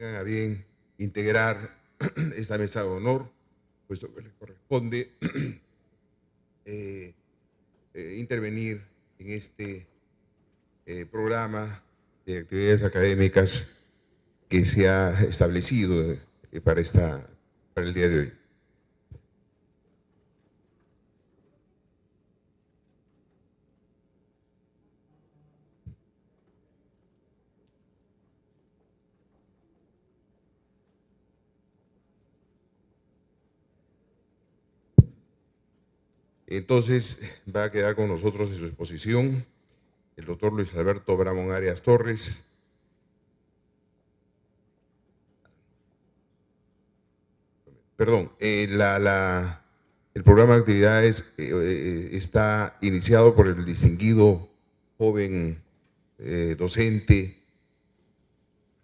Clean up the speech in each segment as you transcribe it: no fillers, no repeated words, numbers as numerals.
tengan a bien integrar esta mesa de honor, puesto que les corresponde intervenir en este programa de actividades académicas que se ha establecido para el día de hoy. Entonces, va a quedar con nosotros en su exposición el doctor Luis Alberto Bramón Arias Torres. Perdón, el programa de actividades está iniciado por el distinguido joven docente,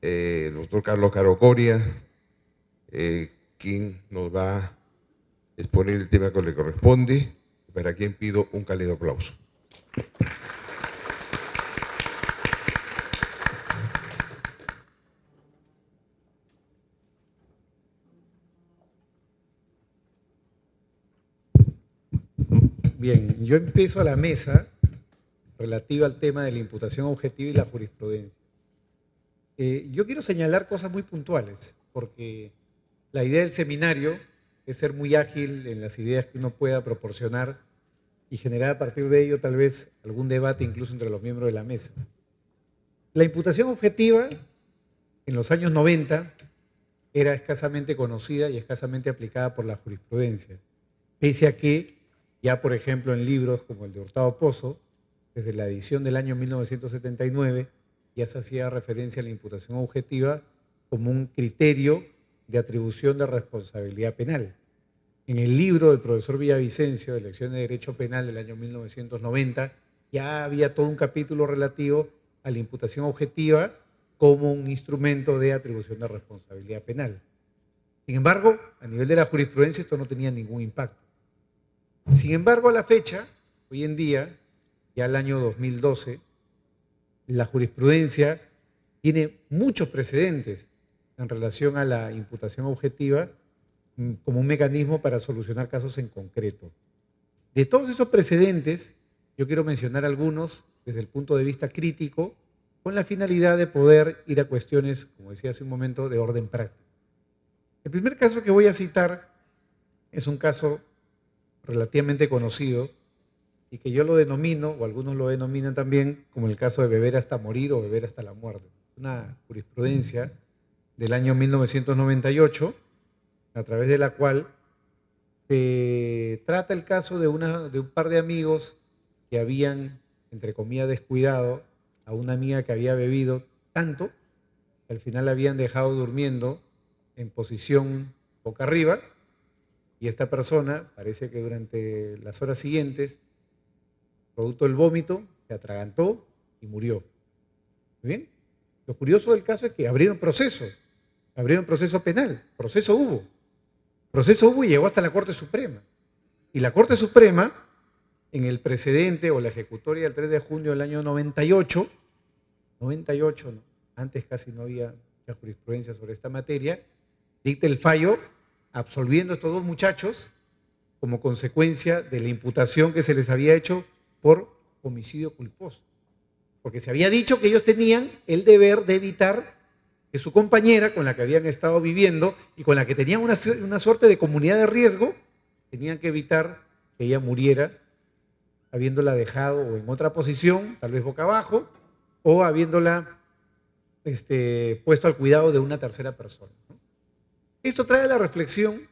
el doctor Carlos Caro Coria, quien nos va a exponer el tema que le corresponde, para quien pido un cálido aplauso. Bien, yo empiezo a la mesa relativa al tema de la imputación objetiva y la jurisprudencia. Yo quiero señalar cosas muy puntuales, porque la idea del seminario es ser muy ágil en las ideas que uno pueda proporcionar y generar a partir de ello tal vez algún debate incluso entre los miembros de la mesa. La imputación objetiva en los años 90 era escasamente conocida y escasamente aplicada por la jurisprudencia, pese a que ya, por ejemplo, en libros como el de Hurtado Pozo, desde la edición del año 1979, ya se hacía referencia a la imputación objetiva como un criterio de atribución de responsabilidad penal. En el libro del profesor Villavicencio, de Lecciones de Derecho Penal del año 1990, ya había todo un capítulo relativo a la imputación objetiva como un instrumento de atribución de responsabilidad penal. Sin embargo, a nivel de la jurisprudencia esto no tenía ningún impacto. Sin embargo, a la fecha, hoy en día, ya el año 2012, la jurisprudencia tiene muchos precedentes en relación a la imputación objetiva como un mecanismo para solucionar casos en concreto. De todos esos precedentes, yo quiero mencionar algunos desde el punto de vista crítico, con la finalidad de poder ir a cuestiones, como decía hace un momento, de orden práctico. El primer caso que voy a citar es un caso relativamente conocido y que yo lo denomino, o algunos lo denominan también, como el caso de beber hasta morir o beber hasta la muerte. Una jurisprudencia del año 1998, a través de la cual se trata el caso de un par de amigos que habían, entre comillas, descuidado a una amiga que había bebido tanto que al final la habían dejado durmiendo en posición boca arriba, y esta persona parece que durante las horas siguientes, producto del vómito, se atragantó y murió. ¿Muy bien? Lo curioso del caso es que abrieron proceso penal, proceso hubo y llegó hasta la Corte Suprema. Y la Corte Suprema, en el precedente o la ejecutoria del 3 de junio del año 98, ¿no? Antes casi no había mucha jurisprudencia sobre esta materia, dicta el fallo absolviendo a estos dos muchachos como consecuencia de la imputación que se les había hecho por homicidio culposo. Porque se había dicho que ellos tenían el deber de evitar que su compañera, con la que habían estado viviendo y con la que tenían una suerte de comunidad de riesgo, tenían que evitar que ella muriera habiéndola dejado o en otra posición, tal vez boca abajo, o habiéndola puesto al cuidado de una tercera persona, ¿no? Esto trae a la reflexión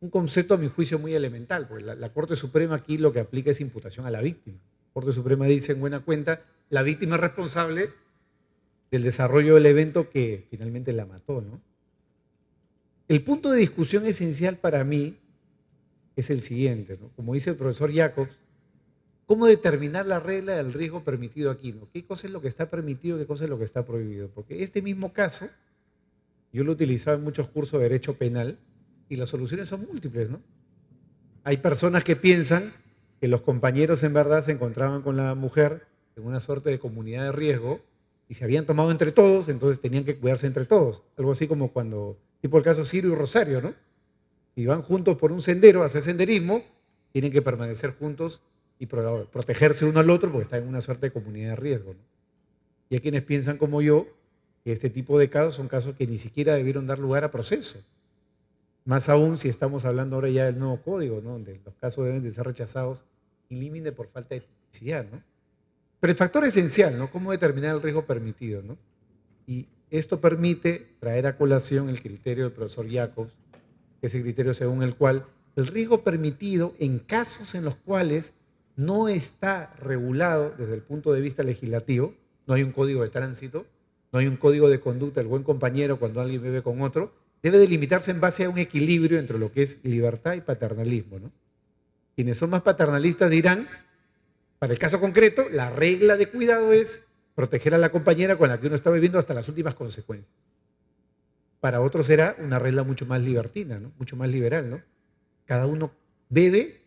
un concepto, a mi juicio, muy elemental, porque la Corte Suprema aquí lo que aplica es imputación a la víctima. La Corte Suprema dice, en buena cuenta, la víctima es responsable del desarrollo del evento que finalmente la mató, ¿no? El punto de discusión esencial para mí es el siguiente, ¿no? Como dice el profesor Jacobs, ¿cómo determinar la regla del riesgo permitido aquí, ¿no? ¿Qué cosa es lo que está permitido y qué cosa es lo que está prohibido? Porque este mismo caso, yo lo he utilizado en muchos cursos de derecho penal y las soluciones son múltiples, ¿no? Hay personas que piensan que los compañeros en verdad se encontraban con la mujer en una suerte de comunidad de riesgo y se habían tomado entre todos, entonces tenían que cuidarse entre todos. Algo así como cuando, tipo el caso Ciro y Rosario, ¿no? Si van juntos por un sendero, hacer senderismo, tienen que permanecer juntos y protegerse uno al otro porque están en una suerte de comunidad de riesgo, ¿no? Y hay quienes piensan como yo que este tipo de casos son casos que ni siquiera debieron dar lugar a proceso. Más aún si estamos hablando ahora ya del nuevo código, ¿no? Donde los casos deben de ser rechazados in limine por falta de tipicidad, ¿no? Pero el factor esencial, ¿no? ¿Cómo determinar el riesgo permitido, ¿no? Y esto permite traer a colación el criterio del profesor Jacobs, que es el criterio según el cual el riesgo permitido en casos en los cuales no está regulado desde el punto de vista legislativo, no hay un código de tránsito, no hay un código de conducta del buen compañero cuando alguien bebe con otro, debe delimitarse en base a un equilibrio entre lo que es libertad y paternalismo, ¿no? Quienes son más paternalistas dirán, para el caso concreto, la regla de cuidado es proteger a la compañera con la que uno está viviendo hasta las últimas consecuencias. Para otros será una regla mucho más libertina, ¿no? Mucho más liberal, ¿no? Cada uno bebe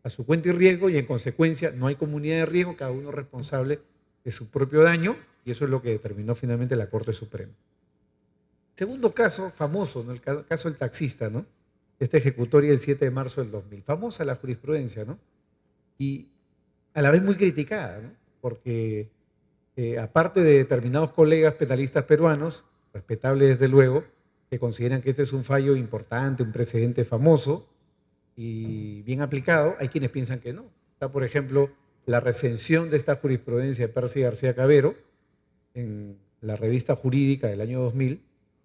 a su cuenta y riesgo y en consecuencia no hay comunidad de riesgo, cada uno es responsable de su propio daño y eso es lo que determinó finalmente la Corte Suprema. Segundo caso famoso, ¿no? El caso del taxista, ¿no? Esta ejecutoria del 7 de marzo del 2000. Famosa la jurisprudencia, ¿no? Y a la vez muy criticada, ¿no? Porque aparte de determinados colegas penalistas peruanos, respetables desde luego, que consideran que este es un fallo importante, un precedente famoso y bien aplicado, hay quienes piensan que no. Está, por ejemplo, la recensión de esta jurisprudencia de Percy García Cabero en la revista jurídica del año 2000,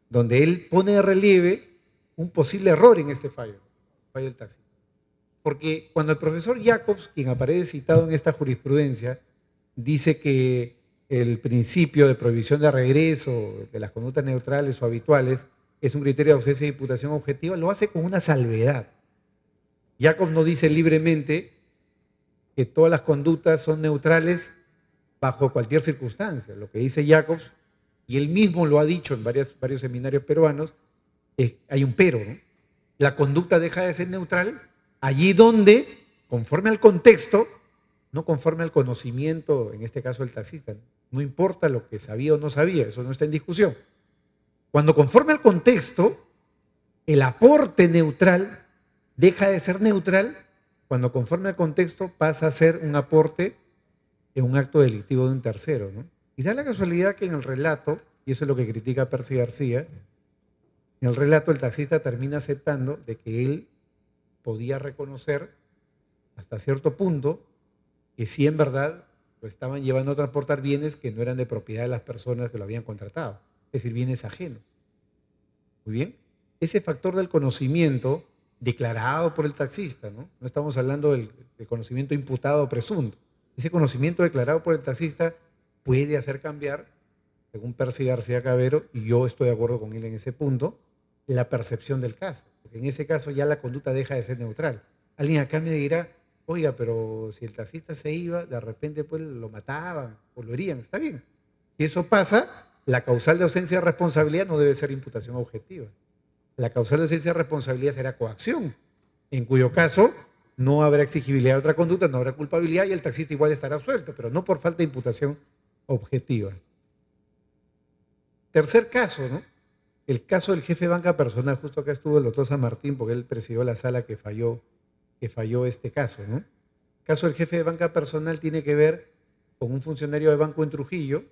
donde él pone de relieve un posible error en este fallo, el fallo del taxi. Porque cuando el profesor Jacobs, quien aparece citado en esta jurisprudencia, dice que el principio de prohibición de regreso de las conductas neutrales o habituales es un criterio de ausencia de imputación objetiva, lo hace con una salvedad. Jacobs no dice libremente que todas las conductas son neutrales bajo cualquier circunstancia. Lo que dice Jacobs, y él mismo lo ha dicho en varios seminarios peruanos, hay un pero, ¿no? La conducta deja de ser neutral allí donde, conforme al contexto, no conforme al conocimiento, en este caso del taxista, no importa lo que sabía o no sabía, eso no está en discusión. Cuando conforme al contexto, el aporte neutral deja de ser neutral, cuando conforme al contexto pasa a ser un aporte en un acto delictivo de un tercero, ¿no? Y da la casualidad que en el relato, y eso es lo que critica Percy García, en el relato el taxista termina aceptando de que él podía reconocer hasta cierto punto que sí en verdad lo estaban llevando a transportar bienes que no eran de propiedad de las personas que lo habían contratado, es decir, bienes ajenos. Muy bien, ese factor del conocimiento declarado por el taxista, ¿no? No estamos hablando del conocimiento imputado o presunto. Ese conocimiento declarado por el taxista puede hacer cambiar, según Percy García Cabero, y yo estoy de acuerdo con él en ese punto, la percepción del caso. Porque en ese caso ya la conducta deja de ser neutral. Alguien acá me dirá, oiga, pero si el taxista se iba, de repente pues lo mataban o lo herían. Está bien. Si eso pasa, la causal de ausencia de responsabilidad no debe ser imputación objetiva. La causal de ausencia de responsabilidad será coacción, en cuyo caso no habrá exigibilidad de otra conducta, no habrá culpabilidad y el taxista igual estará suelto, pero no por falta de imputación objetiva. Tercer caso, ¿no? El caso del jefe de banca personal. Justo acá estuvo el doctor San Martín porque él presidió la sala que falló este caso, ¿no? El caso del jefe de banca personal tiene que ver con un funcionario de banco en Trujillo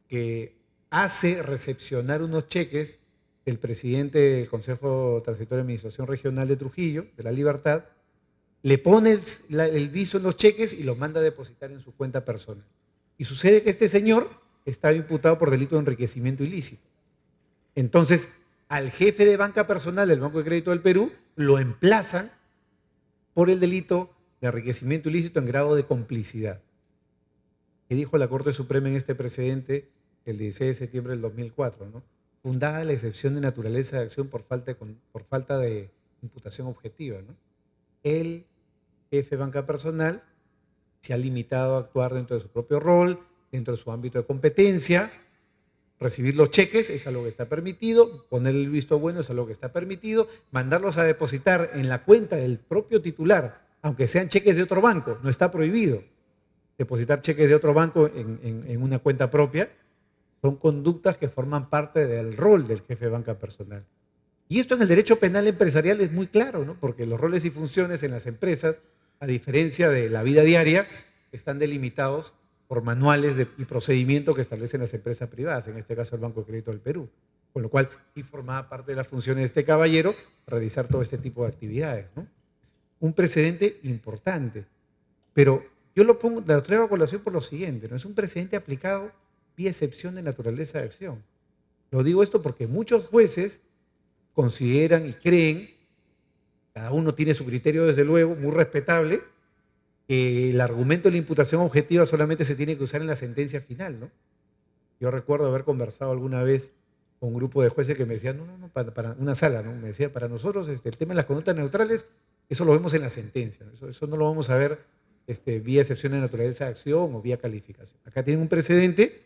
que hace recepcionar unos cheques del presidente del Consejo Transitorio de Administración Regional de Trujillo, de La Libertad, le pone el viso en los cheques y los manda a depositar en su cuenta personal. Y sucede que este señor estaba imputado por delito de enriquecimiento ilícito. Entonces, al jefe de banca personal del Banco de Crédito del Perú lo emplazan por el delito de enriquecimiento ilícito en grado de complicidad. ¿Qué dijo la Corte Suprema en este precedente el 16 de septiembre del 2004, ¿no? Fundada la excepción de naturaleza de acción por falta de imputación objetiva, ¿no? El jefe de banca personal se ha limitado a actuar dentro de su propio rol, dentro de su ámbito de competencia. Recibir los cheques es algo que está permitido, poner el visto bueno es algo que está permitido, mandarlos a depositar en la cuenta del propio titular, aunque sean cheques de otro banco, no está prohibido depositar cheques de otro banco en una cuenta propia, son conductas que forman parte del rol del jefe de banca personal. Y esto en el derecho penal empresarial es muy claro, ¿no? Porque los roles y funciones en las empresas, a diferencia de la vida diaria, están delimitados por manuales y procedimientos que establecen las empresas privadas, en este caso el Banco de Crédito del Perú. Con lo cual, sí formaba parte de las funciones de este caballero realizar todo este tipo de actividades, ¿no? Un precedente importante. Pero yo lo traigo a colación por lo siguiente, ¿no? Es un precedente aplicado vía excepción de naturaleza de acción. Lo digo esto porque muchos jueces consideran y creen, cada uno tiene su criterio desde luego, muy respetable, que el argumento de la imputación objetiva solamente se tiene que usar en la sentencia final, ¿no? Yo recuerdo haber conversado alguna vez con un grupo de jueces que me decían, no, para una sala, ¿no? Me decía, para nosotros el tema de las conductas neutrales, eso lo vemos en la sentencia, ¿no? Eso no lo vamos a ver vía excepción de naturaleza de acción o vía calificación. Acá tienen un precedente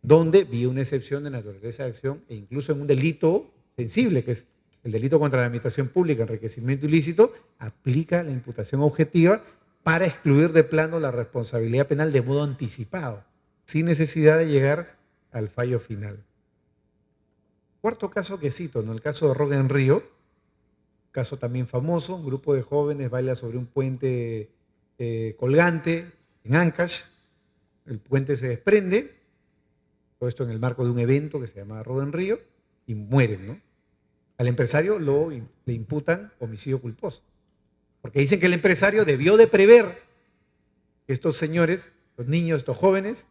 donde vía una excepción de naturaleza de acción e incluso en un delito sensible, que es el delito contra la administración pública, enriquecimiento ilícito, aplica la imputación objetiva para excluir de plano la responsabilidad penal de modo anticipado, sin necesidad de llegar al fallo final. Cuarto caso que cito, ¿no? El caso de Roque en Río, caso también famoso, un grupo de jóvenes baila sobre un puente colgante en Ancash, el puente se desprende, todo esto en el marco de un evento que se llama Roque en Río, y mueren, ¿no? Al empresario le imputan homicidio culposo, porque dicen que el empresario debió de prever que estos señores, los niños, estos jóvenes,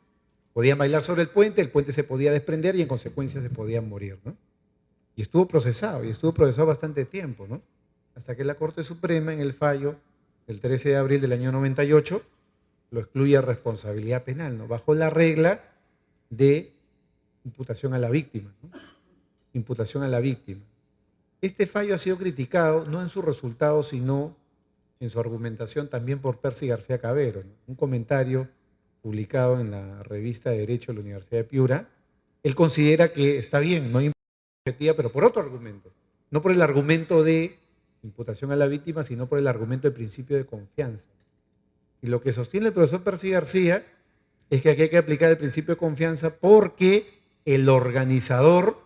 podían bailar sobre el puente se podía desprender y en consecuencia se podían morir, ¿no? Y estuvo procesado bastante tiempo, ¿no? Hasta que la Corte Suprema, en el fallo del 13 de abril del año 98, lo excluye a responsabilidad penal, ¿no? Bajo la regla de imputación a la víctima, ¿no? Imputación a la víctima. Este fallo ha sido criticado no en su resultado, sino en su argumentación también por Percy García Cabero, ¿no? Un comentario publicado en la revista de Derecho de la Universidad de Piura. Él considera que está bien, no hay imputación objetiva, pero por otro argumento, no por el argumento de imputación a la víctima, sino por el argumento de principio de confianza. Y lo que sostiene el profesor Percy García es que aquí hay que aplicar el principio de confianza porque el organizador,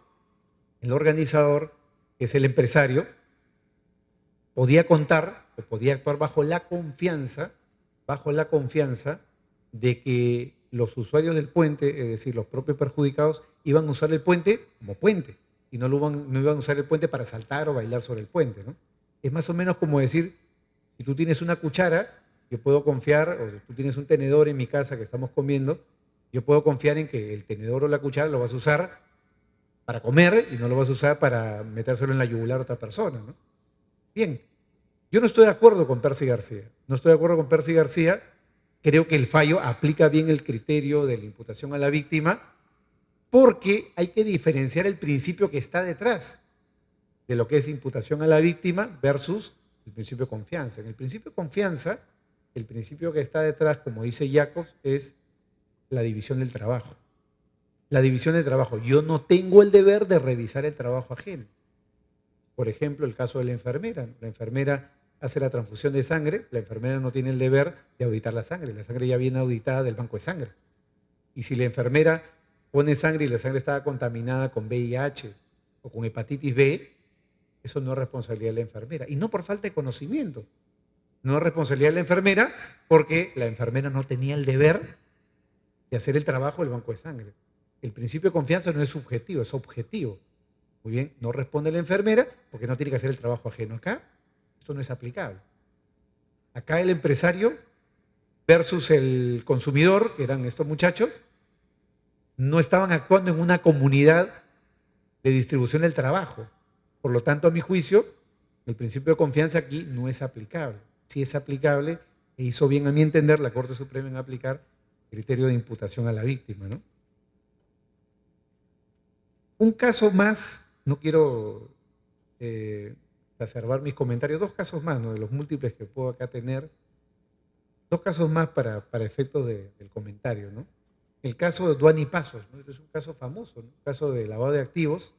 que es el empresario, podía contar o podía actuar bajo la confianza de que los usuarios del puente, es decir, los propios perjudicados, iban a usar el puente como puente y no iban a usar el puente para saltar o bailar sobre el puente, ¿no? Es más o menos como decir, si tú tienes una cuchara, yo puedo confiar, o si tú tienes un tenedor en mi casa que estamos comiendo, yo puedo confiar en que el tenedor o la cuchara lo vas a usar para comer y no lo vas a usar para metérselo en la yugular a otra persona, ¿no? Bien, yo no estoy de acuerdo con Percy García, creo que el fallo aplica bien el criterio de la imputación a la víctima porque hay que diferenciar el principio que está detrás de lo que es imputación a la víctima versus el principio de confianza. En el principio de confianza, el principio que está detrás, como dice Jacobs, es la división del trabajo. La división del trabajo. Yo no tengo el deber de revisar el trabajo ajeno. Por ejemplo, el caso de la enfermera. La enfermera hace la transfusión de sangre, la enfermera no tiene el deber de auditar la sangre ya viene auditada del banco de sangre. Y si la enfermera pone sangre y la sangre estaba contaminada con VIH o con hepatitis B, eso no es responsabilidad de la enfermera. Y no por falta de conocimiento. No es responsabilidad de la enfermera porque la enfermera no tenía el deber de hacer el trabajo del banco de sangre. El principio de confianza no es subjetivo, es objetivo. Muy bien, no responde la enfermera porque no tiene que hacer el trabajo ajeno. Acá, esto no es aplicable. Acá el empresario versus el consumidor, que eran estos muchachos, no estaban actuando en una comunidad de distribución del trabajo. Por lo tanto, a mi juicio, el principio de confianza aquí no es aplicable. Sí es aplicable, e hizo bien a mi entender la Corte Suprema en aplicar el criterio de imputación a la víctima, ¿no? Un caso más, no quiero exacerbar mis comentarios, dos casos más, ¿no? De los múltiples que puedo acá tener, dos casos más para efectos del comentario, ¿no? El caso de Duani Pasos, ¿no? Este es un caso famoso, ¿no? Un caso de lavado de activos.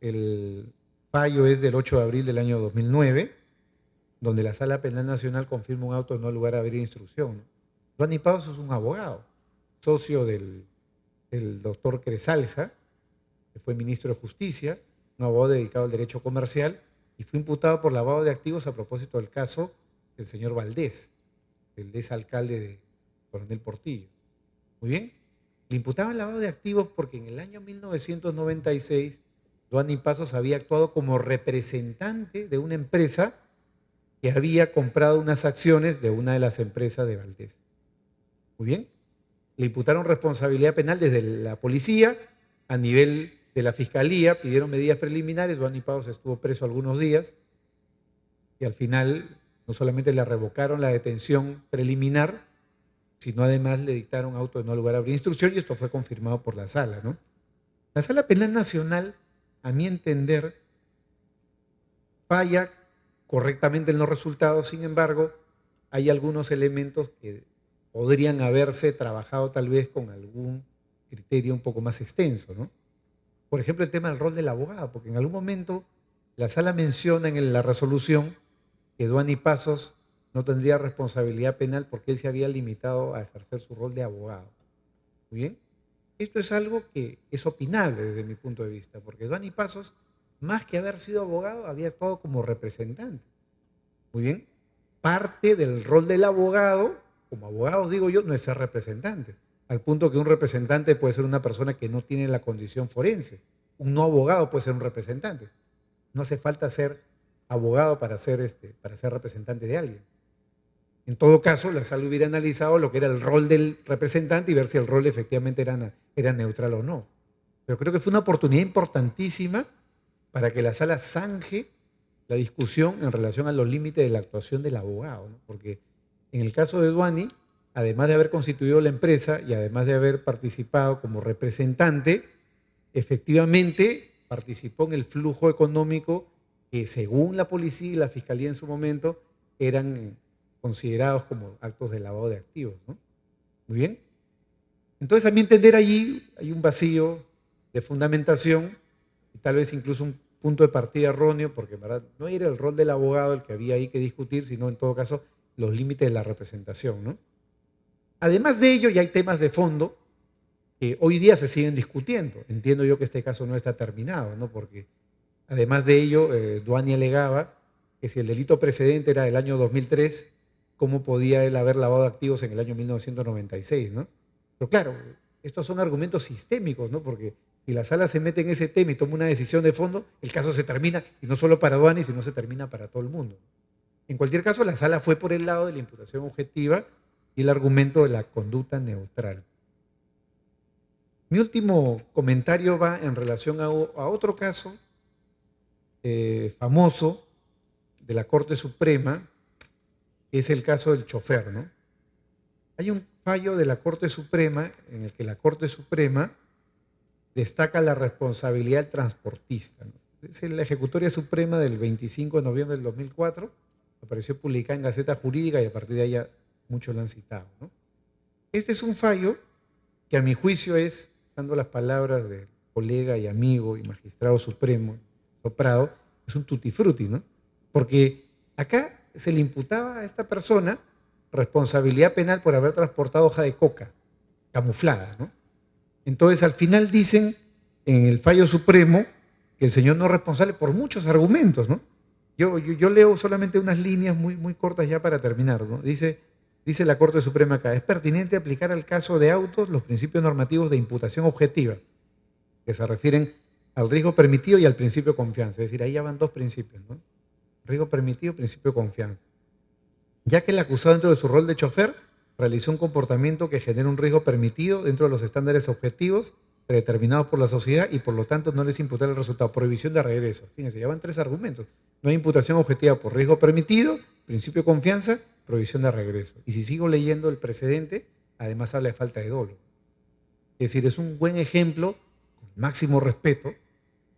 El fallo es del 8 de abril del año 2009, donde la Sala Penal Nacional confirma un auto de no lugar a haber instrucción, ¿no? Duani Pasos es un abogado, socio del el doctor Cresalja, que fue ministro de Justicia, un abogado dedicado al derecho comercial, y fue imputado por lavado de activos a propósito del caso del señor Valdés, el exalcalde de Coronel Portillo. Muy bien. Le imputaban lavado de activos porque en el año 1996 Duany Pasos había actuado como representante de una empresa que había comprado unas acciones de una de las empresas de Valdés. Muy bien. Le imputaron responsabilidad penal desde la policía, a nivel de la fiscalía, pidieron medidas preliminares, Duany Pasos estuvo preso algunos días y al final no solamente le revocaron la detención preliminar, sino además le dictaron auto de no lugar a abrir instrucción y esto fue confirmado por la Sala, ¿no? La Sala Penal Nacional, a mi entender, falla correctamente en los resultados, sin embargo, hay algunos elementos que podrían haberse trabajado tal vez con algún criterio un poco más extenso, ¿no? Por ejemplo, el tema del rol del abogado, porque en algún momento la Sala menciona en la resolución que Duany Pasos no tendría responsabilidad penal porque él se había limitado a ejercer su rol de abogado. ¿Muy bien? Esto es algo que es opinable desde mi punto de vista, porque Duany Pasos, más que haber sido abogado, había actuado como representante. Muy bien. Parte del rol del abogado, como abogado digo yo, no es ser representante, al punto que un representante puede ser una persona que no tiene la condición forense. Un no abogado puede ser un representante. No hace falta ser abogado para ser representante de alguien. En todo caso, la Sala hubiera analizado lo que era el rol del representante y ver si el rol efectivamente era neutral o no. Pero creo que fue una oportunidad importantísima para que la Sala zanje la discusión en relación a los límites de la actuación del abogado, ¿no? Porque en el caso de Duany, además de haber constituido la empresa y además de haber participado como representante, efectivamente participó en el flujo económico que según la policía y la fiscalía en su momento eran considerados como actos de lavado de activos, ¿no? Muy bien. Entonces, a mi entender, allí hay un vacío de fundamentación y tal vez incluso un punto de partida erróneo, porque en verdad no era el rol del abogado el que había ahí que discutir, sino en todo caso los límites de la representación, ¿no? Además de ello, ya hay temas de fondo que hoy día se siguen discutiendo. Entiendo yo que este caso no está terminado, ¿no? Porque además de ello, Duany alegaba que si el delito precedente era del año 2003, ¿cómo podía él haber lavado activos en el año 1996, ¿no? Pero claro, estos son argumentos sistémicos, ¿no? Porque si la Sala se mete en ese tema y toma una decisión de fondo, el caso se termina, y no solo para Duany, sino se termina para todo el mundo. En cualquier caso, la Sala fue por el lado de la imputación objetiva y el argumento de la conducta neutral. Mi último comentario va en relación a otro caso famoso de la Corte Suprema, que es el caso del chofer, ¿no? Hay un fallo de la Corte Suprema en el que la Corte Suprema destaca la responsabilidad del transportista, ¿no? Es la Ejecutoria Suprema del 25 de noviembre del 2004, apareció publicada en Gaceta Jurídica y a partir de ahí ya muchos lo han citado, ¿no? Este es un fallo que a mi juicio es, dando las palabras del colega y amigo y magistrado supremo, Soprado, es un tutti frutti, ¿no? Porque acá se le imputaba a esta persona responsabilidad penal por haber transportado hoja de coca camuflada, ¿no? Entonces, al final dicen en el fallo supremo que el señor no es responsable por muchos argumentos, ¿no? Yo leo solamente unas líneas muy cortas ya para terminar, ¿no? Dice la Corte Suprema acá, es pertinente aplicar al caso de autos los principios normativos de imputación objetiva, que se refieren al riesgo permitido y al principio de confianza. Es decir, ahí ya van dos principios, ¿no? Riesgo permitido, principio de confianza. Ya que el acusado dentro de su rol de chofer realizó un comportamiento que genera un riesgo permitido dentro de los estándares objetivos predeterminados por la sociedad y por lo tanto no les imputar el resultado. Prohibición de regreso. Fíjense, ya van tres argumentos. No hay imputación objetiva por riesgo permitido, principio de confianza, prohibición de regreso. Y si sigo leyendo el precedente, además habla de falta de dolo. Es decir, es un buen ejemplo, con máximo respeto.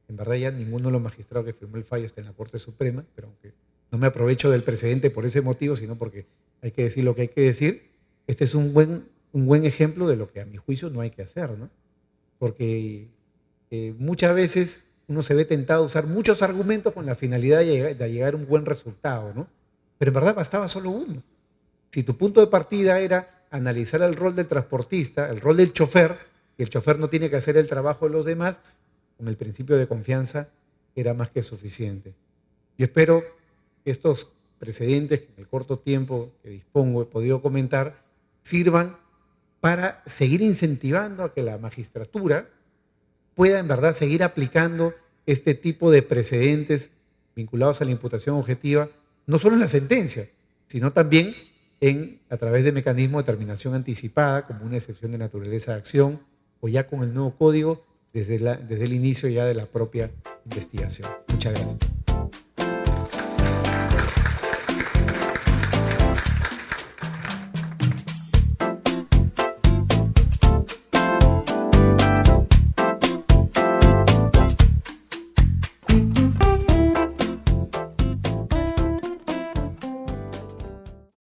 En verdad ya ninguno de los magistrados que firmó el fallo está en la Corte Suprema, pero aunque no me aprovecho del precedente por ese motivo, sino porque hay que decir lo que hay que decir, este es un buen ejemplo de lo que a mi juicio no hay que hacer, ¿no? Porque muchas veces uno se ve tentado a usar muchos argumentos con la finalidad de llegar a un buen resultado, ¿no? Pero en verdad bastaba solo uno. Si tu punto de partida era analizar el rol del transportista, el rol del chofer, y el chofer no tiene que hacer el trabajo de los demás, con el principio de confianza era más que suficiente. Yo espero que estos precedentes que en el corto tiempo que dispongo he podido comentar sirvan para seguir incentivando a que la magistratura pueda en verdad seguir aplicando este tipo de precedentes vinculados a la imputación objetiva, no solo en la sentencia, sino también a través de mecanismos de terminación anticipada, como una excepción de naturaleza de acción, o ya con el nuevo código desde el inicio ya de la propia investigación. Muchas gracias.